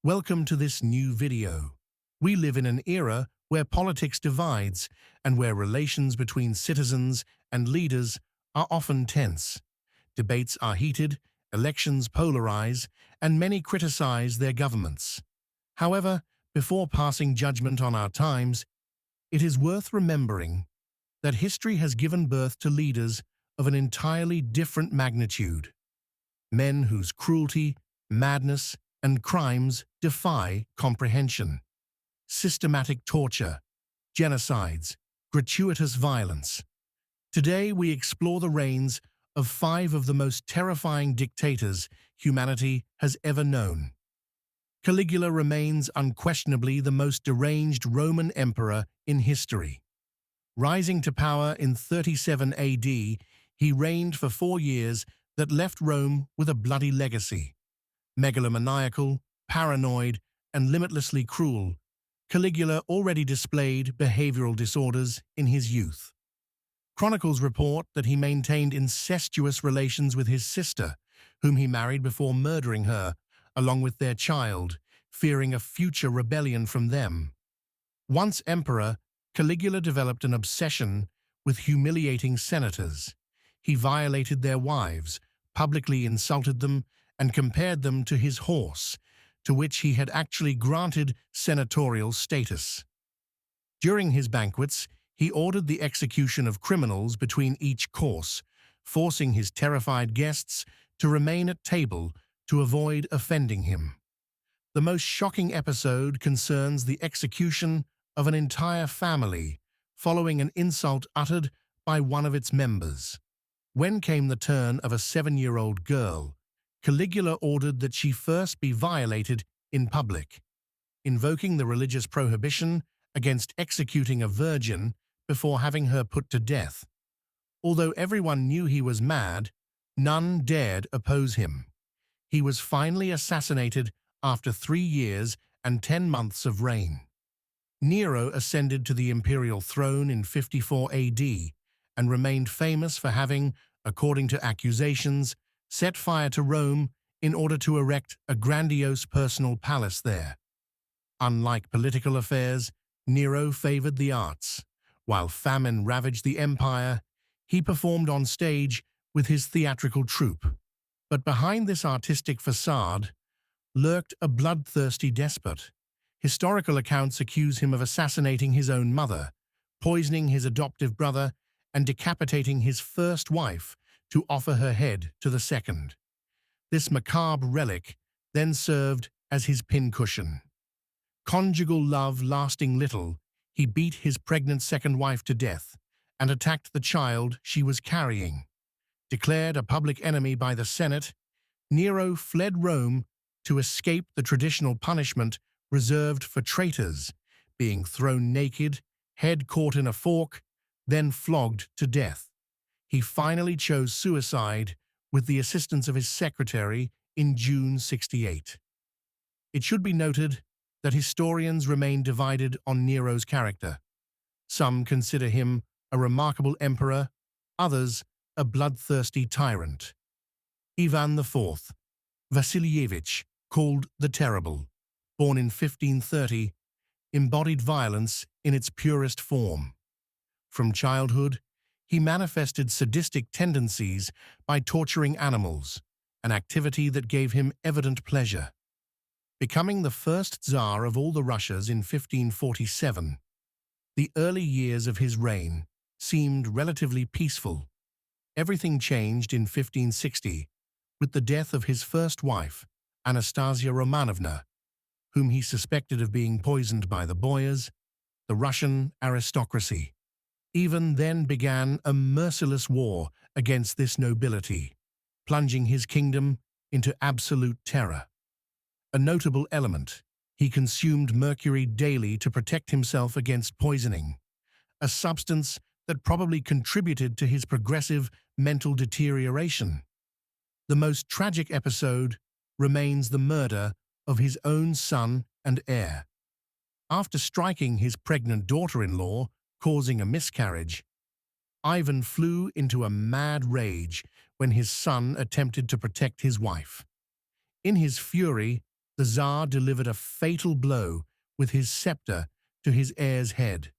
Welcome to this new video. We live in an era where politics divides and where relations between citizens and leaders are often tense. Debates are heated, elections polarize, and many criticize their governments. However, before passing judgment on our times, it is worth remembering that history has given birth to leaders of an entirely different magnitude. Men whose cruelty, madness, and crimes defy comprehension. Systematic torture, genocides, gratuitous violence. Today we explore the reigns of five of the most terrifying dictators humanity has ever known. Caligula remains unquestionably the most deranged Roman emperor in history. Rising to power in 37 AD, he reigned for 4 years that left Rome with a bloody legacy. Megalomaniacal, paranoid, and limitlessly cruel, Caligula already displayed behavioral disorders in his youth. Chronicles report that he maintained incestuous relations with his sister, whom he married before murdering her, along with their child, fearing a future rebellion from them. Once emperor, Caligula developed an obsession with humiliating senators. He violated their wives, publicly insulted them, and compared them to his horse, to which he had actually granted senatorial status. During his banquets, he ordered the execution of criminals between each course, forcing his terrified guests to remain at table to avoid offending him. The most shocking episode concerns the execution of an entire family following an insult uttered by one of its members. When came the turn of a 7-year-old girl, Caligula ordered that she first be violated in public, invoking the religious prohibition against executing a virgin before having her put to death. Although everyone knew he was mad, none dared oppose him. He was finally assassinated after 3 years and 10 months of reign. Nero ascended to the imperial throne in 54 AD and remained famous for having, according to accusations, set fire to Rome in order to erect a grandiose personal palace there. Unlike political affairs, Nero favored the arts. While famine ravaged the empire, he performed on stage with his theatrical troupe. But behind this artistic facade lurked a bloodthirsty despot. Historical accounts accuse him of assassinating his own mother, poisoning his adoptive brother, and decapitating his first wife to offer her head to the second. This macabre relic then served as his pincushion. Conjugal love lasting little, he beat his pregnant second wife to death and attacked the child she was carrying. Declared a public enemy by the Senate, Nero fled Rome to escape the traditional punishment reserved for traitors, being thrown naked, head caught in a fork, then flogged to death. He finally chose suicide with the assistance of his secretary in June 68. It should be noted that historians remain divided on Nero's character. Some consider him a remarkable emperor, others a bloodthirsty tyrant. Ivan IV, Vasilievich, called the Terrible, born in 1530, embodied violence in its purest form. From childhood, he manifested sadistic tendencies by torturing animals, an activity that gave him evident pleasure. Becoming the first Tsar of all the Russias in 1547, the early years of his reign seemed relatively peaceful. Everything changed in 1560 with the death of his first wife, Anastasia Romanovna, whom he suspected of being poisoned by the boyars, the Russian aristocracy. Even then began a merciless war against this nobility, plunging his kingdom into absolute terror. A notable element, he consumed mercury daily to protect himself against poisoning, a substance that probably contributed to his progressive mental deterioration. The most tragic episode remains the murder of his own son and heir. After striking his pregnant daughter-in-law, causing a miscarriage, Ivan flew into a mad rage when his son attempted to protect his wife. In his fury, the Tsar delivered a fatal blow with his scepter to his heir's head.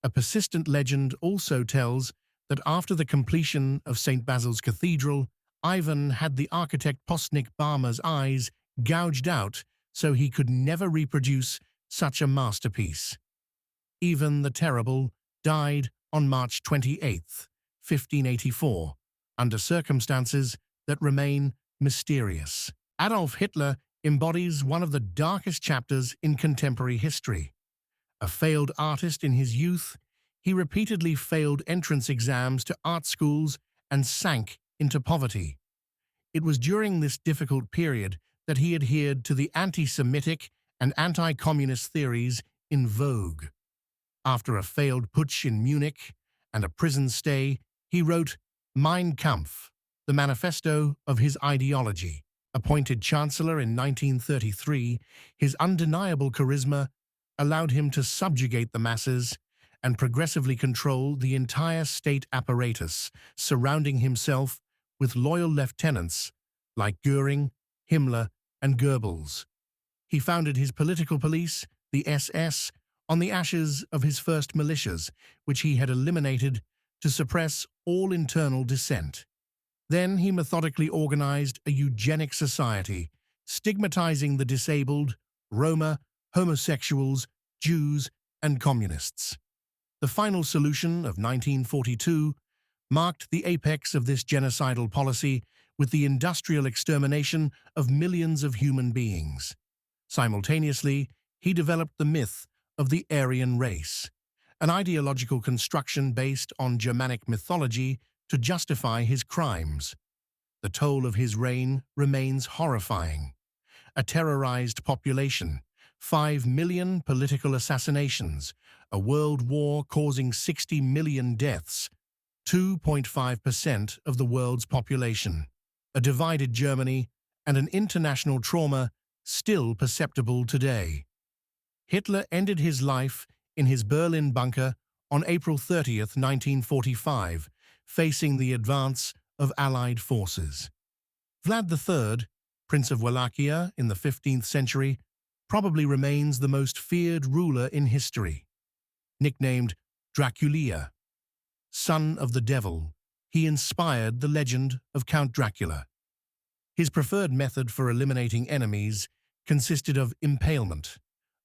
A persistent legend also tells that after the completion of St. Basil's Cathedral, Ivan had the architect Postnik Barma's eyes gouged out so he could never reproduce such a masterpiece. Ivan the Terrible died on March 28, 1584, under circumstances that remain mysterious. Adolf Hitler embodies one of the darkest chapters in contemporary history. A failed artist in his youth, he repeatedly failed entrance exams to art schools and sank into poverty. It was during this difficult period that he adhered to the anti-Semitic and anti-communist theories in vogue. After a failed putsch in Munich and a prison stay, he wrote Mein Kampf, the manifesto of his ideology. Appointed chancellor in 1933, his undeniable charisma allowed him to subjugate the masses and progressively control the entire state apparatus, surrounding himself with loyal lieutenants like Göring, Himmler, and Goebbels. He founded his political police, the SS, on the ashes of his first militias, which he had eliminated to suppress all internal dissent. Then he methodically organized a eugenic society, stigmatizing the disabled, Roma, homosexuals, Jews, and communists. The final solution of 1942 marked the apex of this genocidal policy with the industrial extermination of millions of human beings. Simultaneously, he developed the myth of the Aryan race, an ideological construction based on Germanic mythology to justify his crimes. The toll of his reign remains horrifying. A terrorized population, 5 million political assassinations, a world war causing 60 million deaths, 2.5% of the world's population, a divided Germany, and an international trauma still perceptible today. Hitler ended his life in his Berlin bunker on April 30, 1945, facing the advance of Allied forces. Vlad III, Prince of Wallachia in the 15th century, probably remains the most feared ruler in history. Nicknamed Dracula, son of the devil, he inspired the legend of Count Dracula. His preferred method for eliminating enemies consisted of impalement,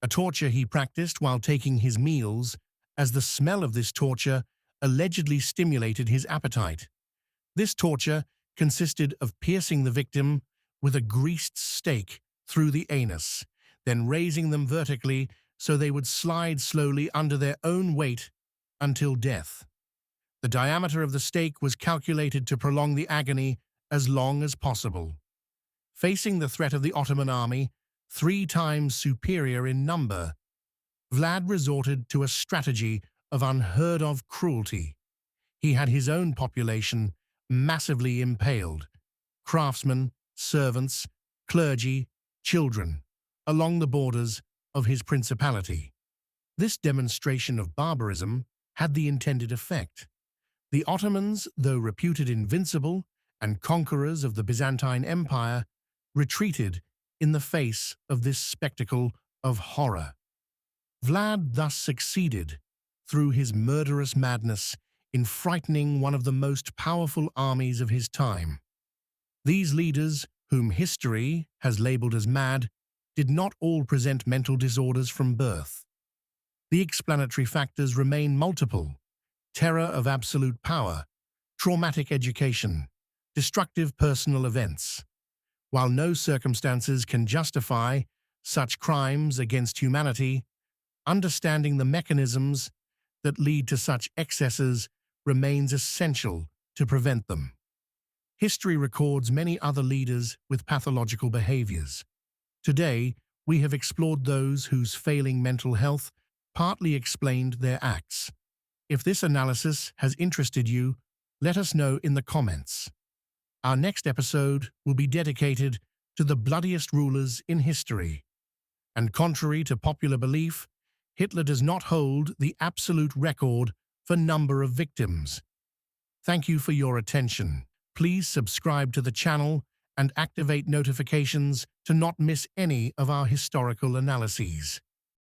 a torture he practiced while taking his meals, as the smell of this torture allegedly stimulated his appetite. This torture consisted of piercing the victim with a greased stake through the anus, then raising them vertically so they would slide slowly under their own weight until death. The diameter of the stake was calculated to prolong the agony as long as possible. Facing the threat of the Ottoman army, 3 times superior in number, Vlad resorted to a strategy of unheard-of cruelty. He had his own population massively impaled, craftsmen, servants, clergy, children, along the borders of his principality. This demonstration of barbarism had the intended effect. The Ottomans, though reputed invincible and conquerors of the Byzantine Empire, retreated in the face of this spectacle of horror. Vlad thus succeeded, through his murderous madness, in frightening one of the most powerful armies of his time. These leaders, whom history has labeled as mad, did not all present mental disorders from birth. The explanatory factors remain multiple: terror of absolute power, traumatic education, destructive personal events. While no circumstances can justify such crimes against humanity, understanding the mechanisms that lead to such excesses remains essential to prevent them. History records many other leaders with pathological behaviors. Today, we have explored those whose failing mental health partly explained their acts. If this analysis has interested you, let us know in the comments. Our next episode will be dedicated to the bloodiest rulers in history. And contrary to popular belief, Hitler does not hold the absolute record for number of victims. Thank you for your attention. Please subscribe to the channel and activate notifications to not miss any of our historical analyses.